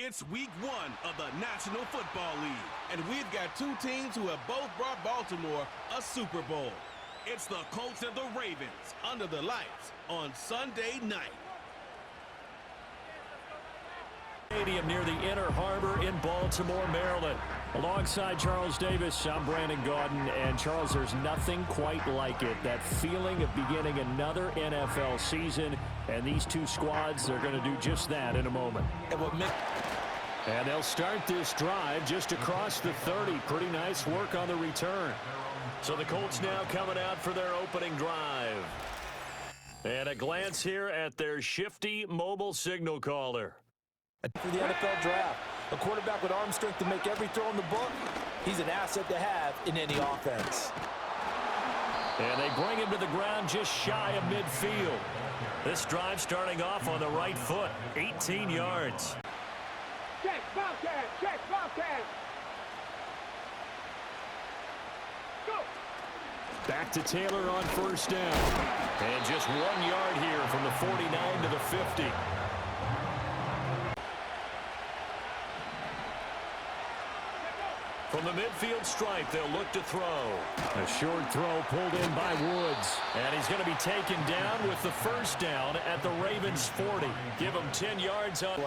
It's week 1 of the National Football League, and we've got two teams who have both brought Baltimore a Super Bowl. It's the Colts and the Ravens under the lights on Sunday night. Stadium near the Inner Harbor in Baltimore, Maryland. Alongside Charles Davis, I'm Brandon Gaudin. And Charles, there's nothing quite like it. That feeling of beginning another NFL season. And these two squads are going to do just that in a moment. And they'll start this drive just across the 30. Pretty nice work on the return. So the Colts now coming out for their opening drive. And a glance here at their shifty mobile signal caller. For the NFL draft, a quarterback with arm strength to make every throw in the book, he's an asset to have in any offense. And they bring him to the ground just shy of midfield. This drive starting off on the right foot, 18 yards. Check, Bobcat, check, Bobcat. Go. Back to Taylor on first down. And just 1 yard here from the 49 to the 50. From the midfield stripe, they'll look to throw. A short throw pulled in by Woods. And he's going to be taken down with the first down at the Ravens' 40. Give him 10 yards on.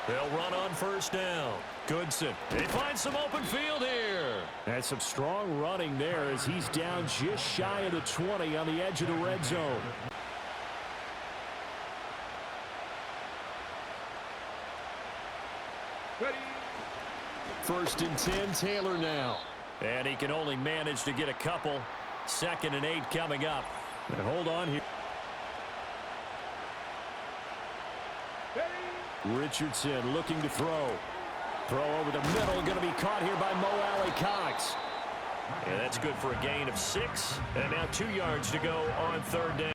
They'll run on first down. Goodson. They find some open field here. And some strong running there as he's down just shy of the 20 on the edge of the red zone. First and 10, Taylor now. And he can only manage to get a couple. 2nd and 8 coming up. And hold on here. Richardson looking to throw. Throw over the middle. Going to be caught here by Mo Alley-Cox. And that's good for a gain of 6. And now 2 yards to go on third down.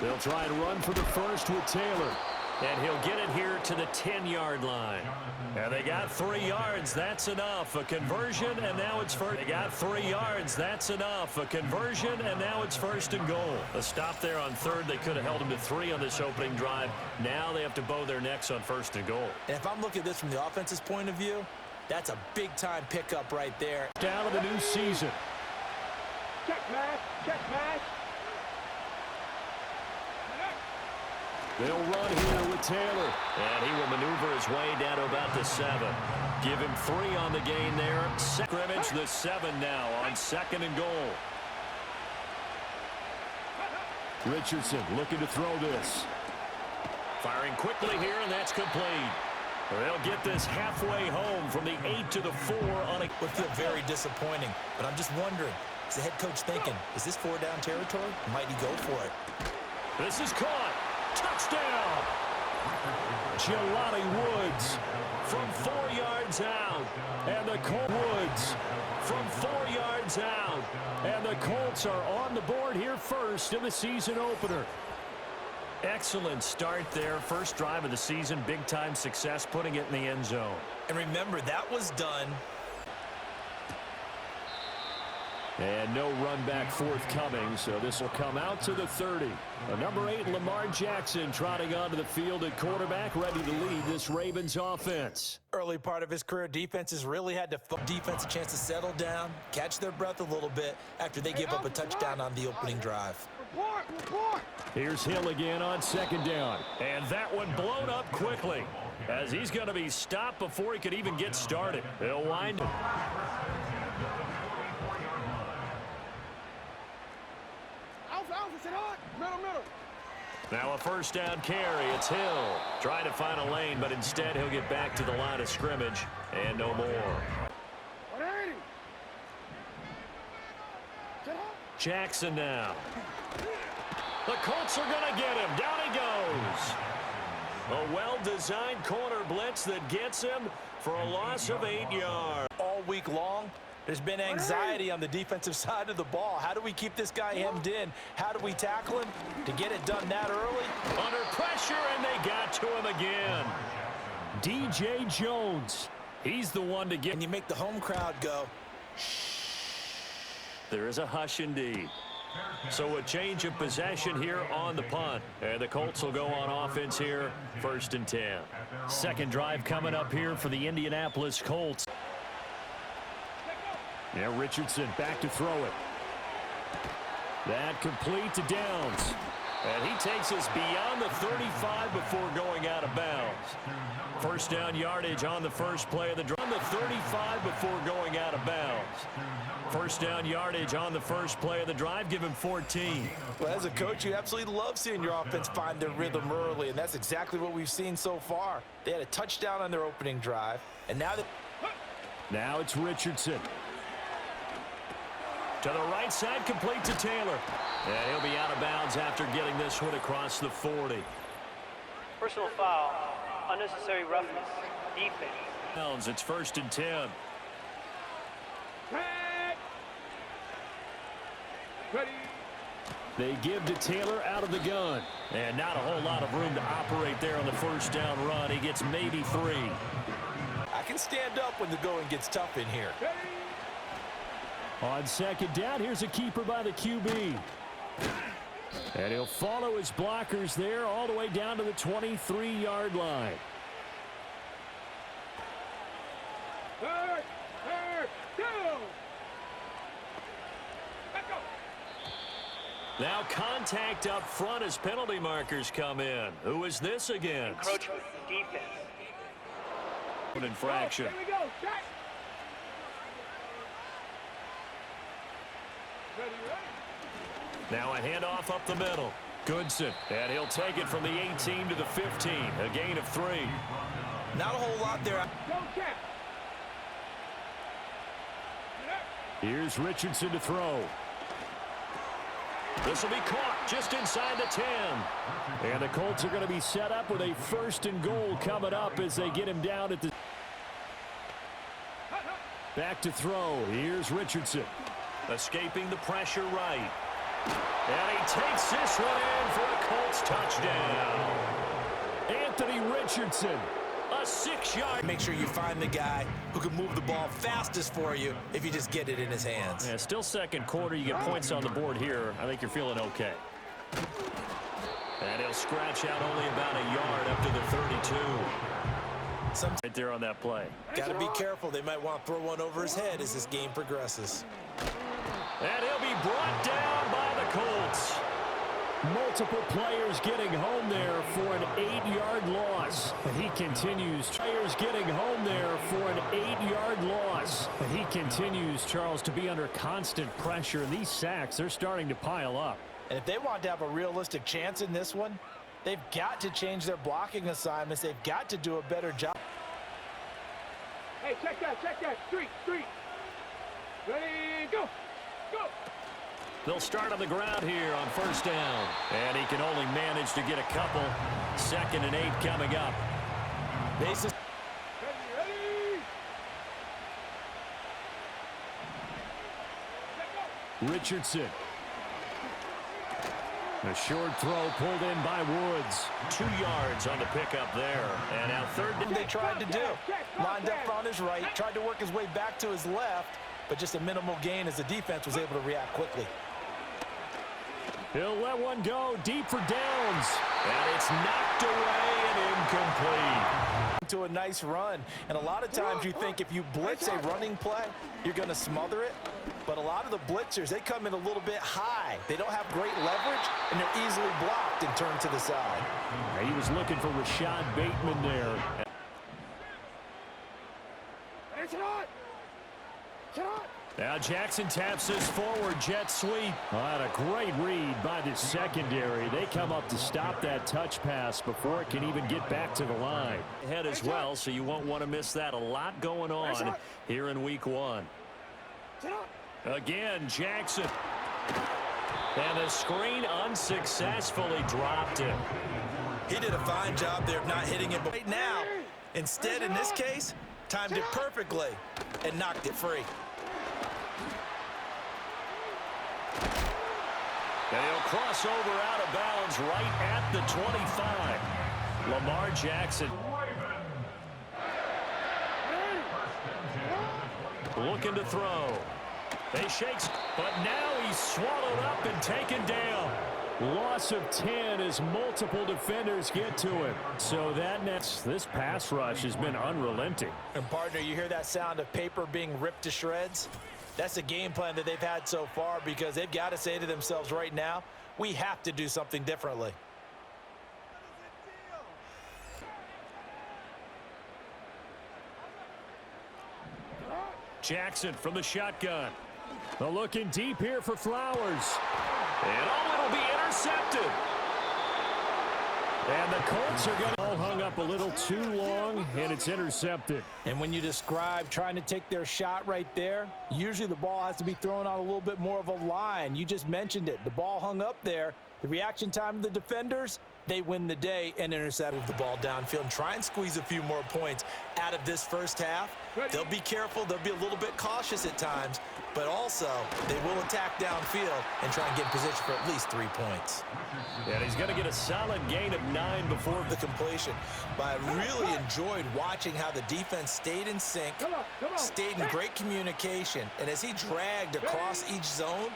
They'll try and run for the first with Taylor. And he'll get it here to the 10-yard line. And they got 3 yards. That's enough. A conversion, and now it's first. They got 3 yards. That's enough. A conversion, and now it's first and goal. A stop there on third. They could have held him to 3 on this opening drive. Now they have to bow their necks on first and goal. And if I'm looking at this from the offense's point of view, that's a big-time pickup right there. Down of the new season. Check, Mack. Check, Mack. They'll run here with Taylor. And he will maneuver his way down to about the 7. Give him 3 on the gain there. Scrimmage, the 7 now on 2nd and goal. Richardson looking to throw this. Firing quickly here, and that's complete. They'll get this halfway home from the 8 to the 4 on a... Would feel very disappointing, but I'm just wondering, is the head coach thinking, is this 4-down territory? Might he go for it? This is caught. Touchdown! Jelani Woods from 4 yards out. And the Woods from 4 yards out. And the Colts are on the board here first in the season opener. Excellent start there. First drive of the season. Big-time success putting it in the end zone. And remember, that was done. And no run back forthcoming, so this will come out to the 30. Number 8, Lamar Jackson, trotting onto the field at quarterback, ready to lead this Ravens offense. Early part of his career, defenses really had to defense a chance to settle down, catch their breath a little bit after they give up a touchdown on the opening drive. Here's Hill again on 2nd down. And that one blown up quickly as he's going to be stopped before he could even get started. They'll wind him. Now a first down carry. It's Hill trying to find a lane, but instead he'll get back to the line of scrimmage and no more. Jackson now. The Colts are going to get him. Down he goes. A well-designed corner blitz that gets him for a loss of 8 yards. All week long, there's been anxiety on the defensive side of the ball. How do we keep this guy hemmed in? How do we tackle him to get it done that early? Under pressure, and they got to him again. DJ Jones. He's the one to get. And you make the home crowd go, shh. There is a hush indeed. So a change of possession here on the punt. And the Colts will go on offense here, 1st and 10. Second drive coming up here for the Indianapolis Colts. Yeah, Richardson back to throw it. That complete to Downs. And he takes us beyond the 35 before going out of bounds. First down yardage on the first play of the drive. On the 35 before going out of bounds. First down yardage on the first play of the drive. Give him 14. Well, as a coach, you absolutely love seeing your offense find their rhythm early, and that's exactly what we've seen so far. They had a touchdown on their opening drive, and now it's Richardson. To the right side, complete to Taylor. And he'll be out of bounds after getting this one across the 40. Personal foul, unnecessary roughness, defense. It's 1st and 10. Ready. They give to Taylor out of the gun. And not a whole lot of room to operate there on the first down run. He gets maybe 3. I can stand up when the going gets tough in here. On second down, here's a keeper by the QB. And he'll follow his blockers there all the way down to the 23-yard line. Third down. Let's go. Now contact up front as penalty markers come in. Who is this against? Encroachment, defense. An infraction. Here we go. Check. Ready. Now a handoff up the middle. Goodson. And he'll take it from the 18 to the 15. A gain of 3. Not a whole lot there. Go check. Here's Richardson to throw. This will be caught just inside the 10. And the Colts are going to be set up with a 1st and goal coming up as they get him down at the... Back to throw. Here's Richardson. Escaping the pressure right. And he takes this one in for a Colts touchdown. Anthony Richardson, a 6-yard. Make sure you find the guy who can move the ball fastest for you if you just get it in his hands. Yeah, still second quarter. You get points on the board here. I think you're feeling okay. And he'll scratch out only about a yard up to the 32. Right there on that play. Got to be careful. They might want to throw one over his head as this game progresses. And he'll be brought down by the Colts. Multiple players getting home there for an 8-yard loss. He continues. Players getting home there for an 8-yard loss. He continues, Charles, to be under constant pressure. And these sacks, they're starting to pile up. And if they want to have a realistic chance in this one, they've got to change their blocking assignments. They've got to do a better job. Hey, check that. Street. Ready, go. Go. They'll start on the ground here on 1st down. And he can only manage to get a couple. 2nd and 8 coming up. Bases. Ready. Richardson. A short throw pulled in by Woods. 2 yards on the pickup there. And now 3rd down. They tried to do. Lined up on his right, tried to work his way back to his left, but just a minimal gain as the defense was able to react quickly. He'll let one go deep for Downs. And it's knocked away and incomplete. To a nice run. And a lot of times you think if you blitz a running play, you're going to smother it. But a lot of the blitzers, they come in a little bit high. They don't have great leverage, and they're easily blocked and turned to the side. He was looking for Rashad Bateman there. Now Jackson taps this forward jet sweep. And a great read by the secondary. They come up to stop that touch pass before it can even get back to the line. Ahead as well, so you won't want to miss that. A lot going on here in week 1. Again, Jackson. And the screen unsuccessfully dropped him. He did a fine job there of not hitting it. But right now, instead, in this case, timed it perfectly and knocked it free. And he'll cross over out of bounds right at the 25. Lamar Jackson. Looking to throw. They shakes, but now he's swallowed up and taken down. Loss of 10 as multiple defenders get to him. So this pass rush has been unrelenting. And partner, you hear that sound of paper being ripped to shreds? That's the game plan that they've had so far, because they've got to say to themselves right now, we have to do something differently. Jackson from the shotgun. They're looking deep here for Flowers. And it'll be intercepted. And the Colts are going to all hung up a little too long, and it's intercepted. And when you describe trying to take their shot right there, usually the ball has to be thrown on a little bit more of a line. You just mentioned it. The ball hung up there. The reaction time of the defenders, they win the day and intercepted the ball downfield and try and squeeze a few more points out of this first half. They'll be careful. They'll be a little bit cautious at times, but also they will attack downfield and try and get in position for at least 3 points. And he's going to get a solid gain of 9 before the completion. But I really enjoyed watching how the defense stayed in sync, stayed in great communication, and as he dragged across each zone,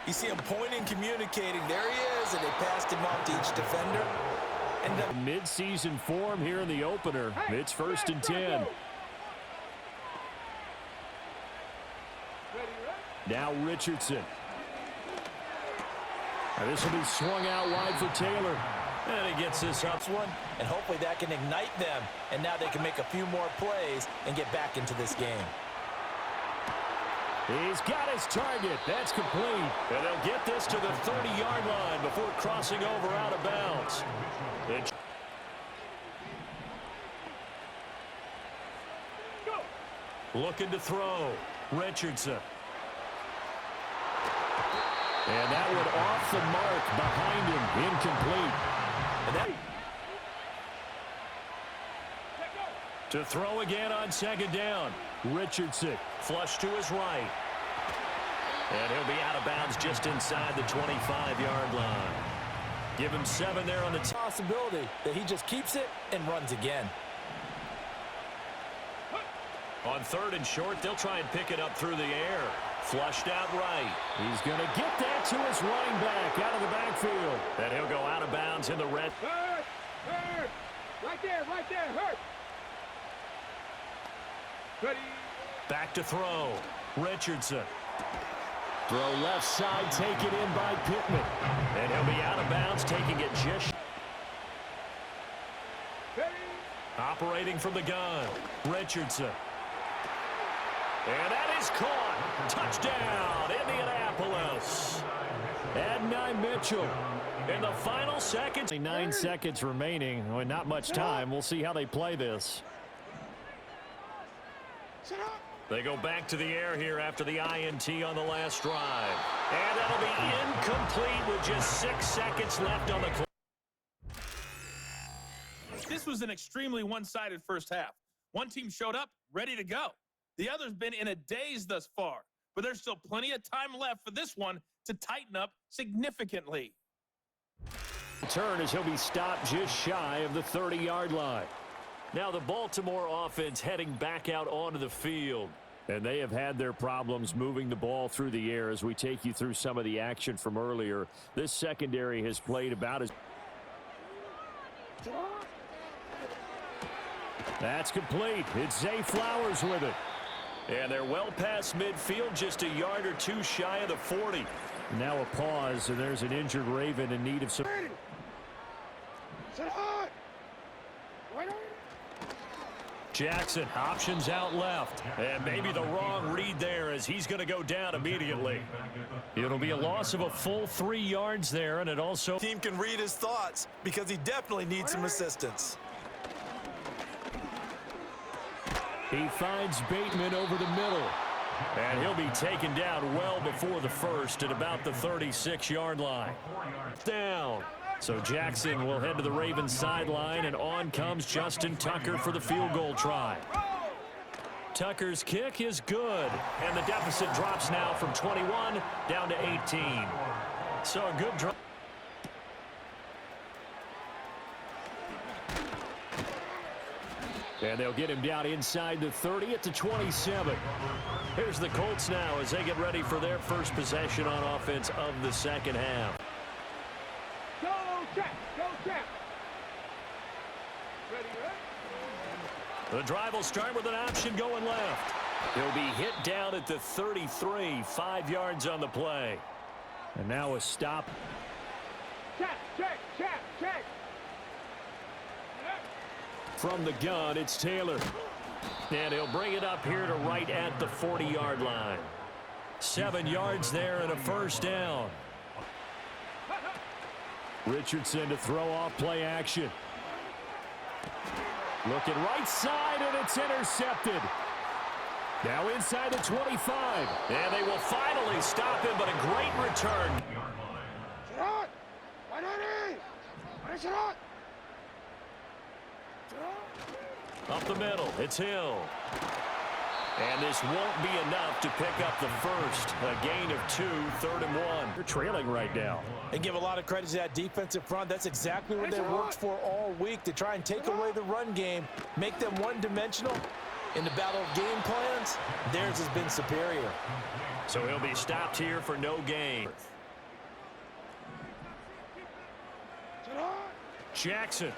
you see him pointing, communicating. There he is, and they passed him off to each defender. And the mid-season form here in the opener. It's 1st and 10. Now Richardson. And this will be swung out wide for Taylor. And he gets this up one, and hopefully that can ignite them. And now they can make a few more plays and get back into this game. He's got his target. That's complete. And they'll get this to the 30-yard line before crossing over out of bounds. Looking to throw. Richardson. And that one off the mark behind him. Incomplete. And that to throw again on 2nd down. Richardson flush to his right. And he'll be out of bounds just inside the 25-yard line. Give him 7 there on the possibility that he just keeps it and runs again. On 3rd and short, they'll try and pick it up through the air. Flushed out right. He's going to get that to his running back out of the backfield. And he'll go out of bounds in the red. Hurt! Hurt! Right there, hurt! Ready. Back to throw. Richardson. Throw left side, taken in by Pittman. And he'll be out of bounds, taking it just. Ready. Operating from the gun. Richardson. And that is caught. Touchdown, Indianapolis. Adonai Mitchell. In the final seconds. 9 seconds remaining. Well, not much time. We'll see how they play this. They go back to the air here after the INT on the last drive. And that'll be incomplete with just 6 seconds left on the clock. This was an extremely one-sided first half. One team showed up ready to go. The other's been in a daze thus far, but there's still plenty of time left for this one to tighten up significantly. Turn as he'll be stopped just shy of the 30-yard line. Now the Baltimore offense heading back out onto the field. And they have had their problems moving the ball through the air as we take you through some of the action from earlier. This secondary has played about as... That's complete. It's Zay Flowers with it. And they're well past midfield, just a yard or two shy of the 40. Now a pause, and there's an injured Raven in need of some... Jackson options out left. And maybe the wrong read there as he's going to go down immediately. It'll be a loss of a full 3 yards there, and it also... Team can read his thoughts because he definitely needs some assistance. He finds Bateman over the middle. And he'll be taken down well before the first at about the 36-yard line. Down. So Jackson will head to the Ravens sideline, and on comes Justin Tucker for the field goal try. Tucker's kick is good, and the deficit drops now from 21 down to 18. So a good drive. And they'll get him down inside the 30 at the 27. Here's the Colts now as they get ready for their first possession on offense of the second half. Go, Jack. Go, Jack. Ready, The drive will start with an option going left. He'll be hit down at the 33, 5 yards on the play. And now a stop. Check. From the gun, it's Taylor. And he'll bring it up here to right at the 40-yard line. 7 yards there and a first down. Richardson to throw off play action. Looking right side, and it's intercepted. Now inside the 25. And they will finally stop him, but a great return. Up the middle, it's Hill. And this won't be enough to pick up the first. A gain of 2, 3rd and 1. They're trailing right now. They give a lot of credit to that defensive front. That's exactly what they worked for all week, to try and take away the run game, make them one-dimensional. In the battle of game plans, theirs has been superior. So he'll be stopped here for no gain. Jackson.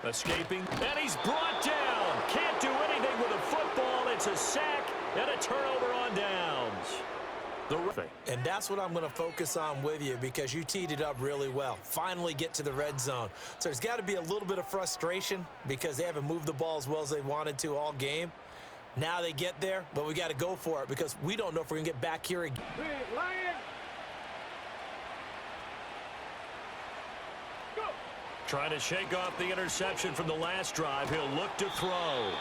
Escaping, and he's brought down. Can't do anything with a football. It's a sack and a turnover on downs. And that's what I'm going to focus on with you, because you teed it up really well. Finally get to the red zone. So there's got to be a little bit of frustration because they haven't moved the ball as well as they wanted to all game. Now they get there, but we got to go for it because we don't know if we're going to get back here again. Big Lion. Go. Trying to shake off the interception from the last drive. He'll look to throw.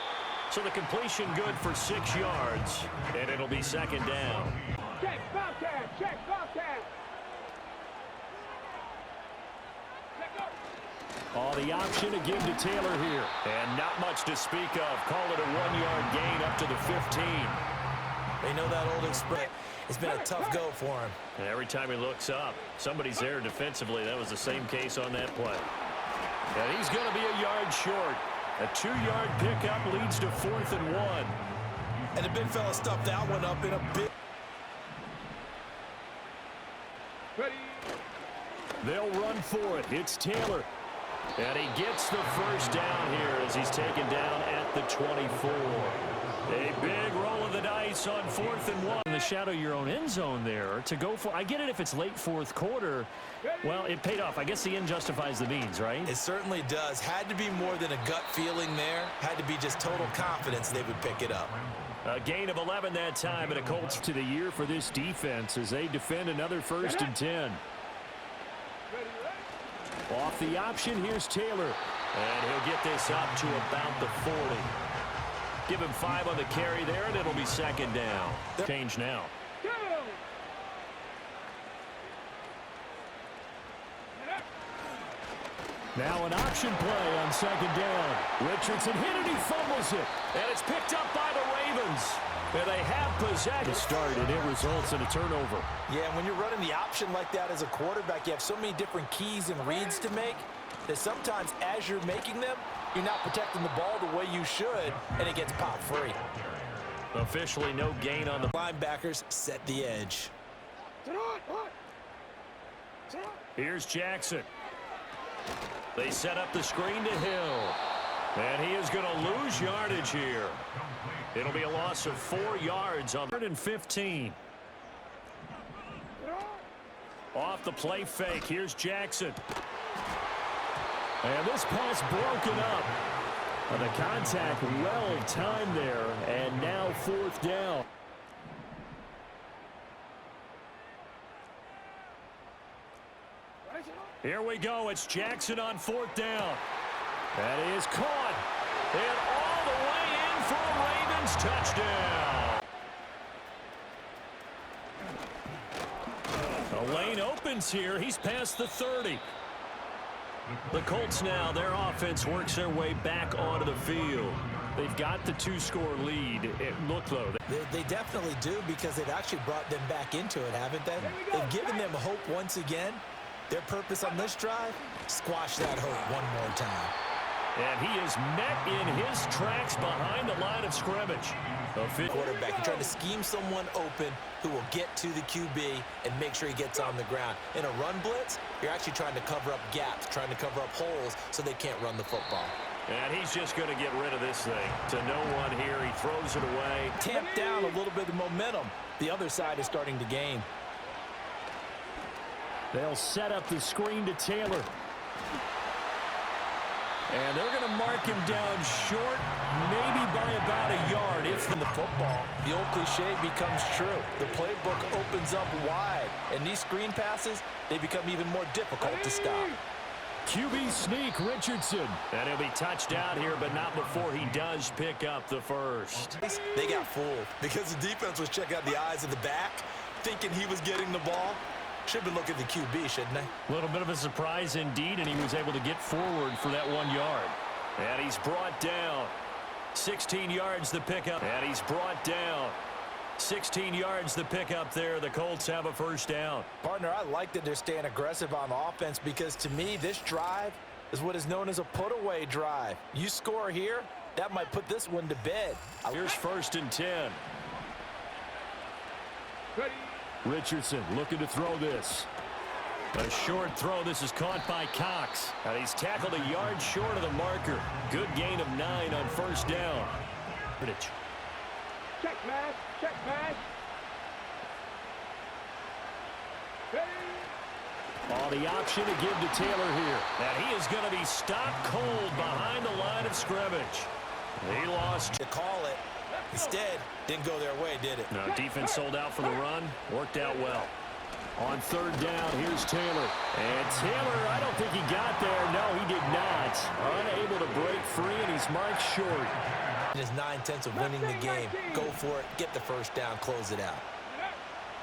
So the completion good for 6 yards, and it'll be second down. Check, Bobcat. Check, Bobcat. Oh, the option again to Taylor here. And not much to speak of. Call it a 1-yard gain up to the 15. They know that old express. It's been a tough go for him. And every time he looks up, somebody's there defensively. That was the same case on that play. And he's going to be a yard short. A 2-yard pickup leads to 4th and 1. And the big fella stuffed that one up in a big... Ready. They'll run for it. It's Taylor. And he gets the first down here as he's taken down at the 24. A big roll of the dice on 4th and 1. In the shadow of your own end zone there to go for. I get it if it's late 4th quarter. Well, it paid off. I guess the end justifies the means, right? It certainly does. Had to be more than a gut feeling there. Had to be just total confidence they would pick it up. A gain of 11 that time, and a Colts to the year for this defense as they defend another 1st and 10. Off the option, here's Taylor. And he'll get this up to about the 40. Give him 5 on the carry there, and it'll be second down. Change now. Now an option play on second down. Richardson hit it, he fumbles it. And it's picked up by the Ravens. And they have possession. Start, and it results in a turnover. Yeah, when you're running the option like that as a quarterback, you have so many different keys and reads to make that sometimes as you're making them, you're not protecting the ball the way you should, and it gets popped free. Officially no gain on the linebackers set the edge. Here's Jackson. They set up the screen to Hill. And he is going to lose yardage here. It'll be a loss of 4 yards on 3rd and 15. Off the play fake. Here's Jackson. And this pass broken up. And the contact well timed there. And now 4th down. Here we go. It's Jackson on 4th down. That is caught. And all the way in for a Ravens touchdown. The lane opens here. He's past the 30. The Colts now, their offense works their way back onto the field. They've got the 2-score lead. Look, though. They definitely do, because they've actually brought them back into it, haven't they? They've given them hope once again. Their purpose on this drive, squash that hope one more time. And he is met in his tracks behind the line of scrimmage. Quarterback, you're trying to scheme someone open who will get to the QB and make sure he gets on the ground. In a run blitz, you're actually trying to cover up gaps, trying to cover up holes so they can't run the football. And he's just going to get rid of this thing. To no one here, he throws it away. Tamp down a little bit of momentum. The other side is starting to gain. They'll set up the screen to Taylor. And they're going to mark him down short, maybe by about a yard. If in the football, the old cliche becomes true. The playbook opens up wide, and these screen passes, they become even more difficult to stop. QB sneak, Richardson. And he'll be touched out here, but not before he does pick up the first. They got fooled because the defense was checking out the eyes of the back, thinking he was getting the ball. Should have been looking at the QB, shouldn't they? A little bit of a surprise indeed, and he was able to get forward for that 1 yard. And he's brought down. 16 yards the pickup. And he's brought down. 16 yards the pickup there. The Colts have a first down. Partner, I like that they're staying aggressive on offense because to me, this drive is what is known as a put-away drive. You score here, that might put this one to bed. Here's 1st and 10. Ready. Richardson looking to throw this. A short throw. This is caught by Cox. And he's tackled a yard short of the marker. Good gain of 9 on 1st down. Check pass. Check pass. Ready. Oh, the option to give to Taylor here. And he is going to be stopped cold behind the line of scrimmage. He lost. To call it. Instead, didn't go their way, did it? No, defense sold out for the run. Worked out well. On 3rd down, here's Taylor. And Taylor, I don't think he got there. No, he did not. Unable to break free, and he's marked short. It is 9/10 of winning the game. Go for it. Get the first down. Close it out.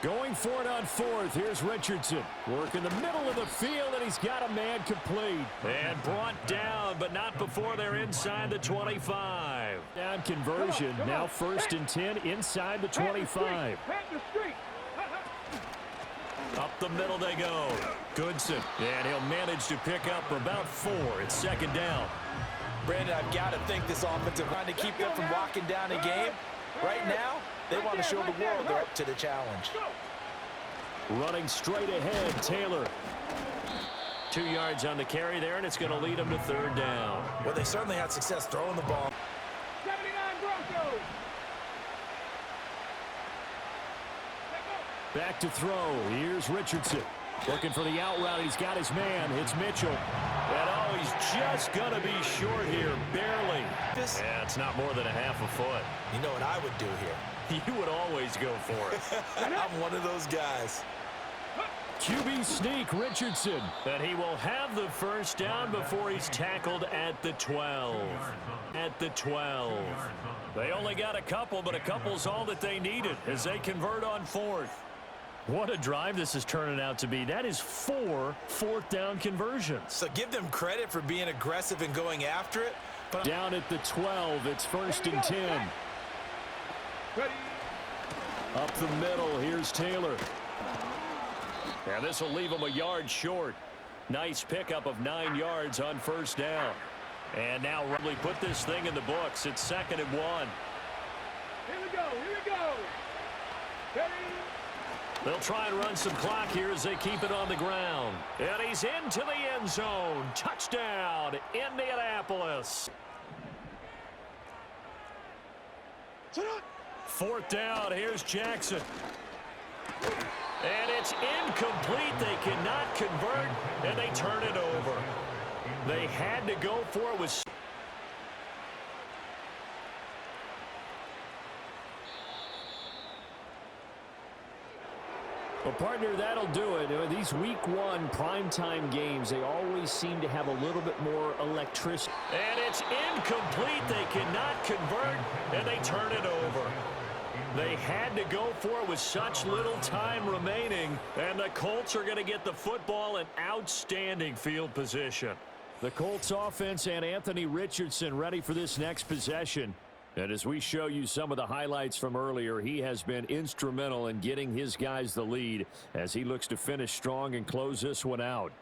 Going for it on 4th. Here's Richardson. Work in the middle of the field, and he's got a man complete. And brought down, but not before they're inside the 25. Down conversion. Now 1st and 10 inside the 25. Up the middle they go. Goodson. And he'll manage to pick up about 4. It's 2nd down. Brandon, I've got to think this offensive line to keep them from locking down a game. Right now, they want to show the world they're up to the challenge. Running straight ahead, Taylor. 2 yards on the carry there, and it's going to lead them to 3rd down. Well, they certainly had success throwing the ball. 79 Broncos. Back to throw. Here's Richardson. Looking for the out route. He's got his man. It's Mitchell. And oh, he's just going to be short here. Barely. Yeah, it's not more than a half a foot. You know what I would do here? You would always go for it. I'm one of those guys. QB sneak, Richardson. And he will have the first down before he's tackled at the 12. At the 12. They only got a couple, but a couple's all that they needed as they convert on 4th. What a drive this is turning out to be. That is 4 4th down conversions. So give them credit for being aggressive and going after it. But down at the 12, it's 1st and 10. Ready. Up the middle, here's Taylor. And this will leave him a yard short. Nice pickup of 9 yards on 1st down. And now Rubley put this thing in the books. It's 2nd and 1. Here we go. Here we go. Ready. They'll try and run some clock here as they keep it on the ground. And he's into the end zone. Touchdown, Indianapolis. 4th down, here's Jackson. And it's incomplete. They cannot convert, and they turn it over. They had to go for it with... Well, partner, that'll do it. These week 1 primetime games, they always seem to have a little bit more electricity. And it's incomplete. They cannot convert, and they turn it over. They had to go for it with such little time remaining, and the Colts are going to get the football in outstanding field position. The Colts offense and Anthony Richardson ready for this next possession. And as we show you some of the highlights from earlier, he has been instrumental in getting his guys the lead as he looks to finish strong and close this one out.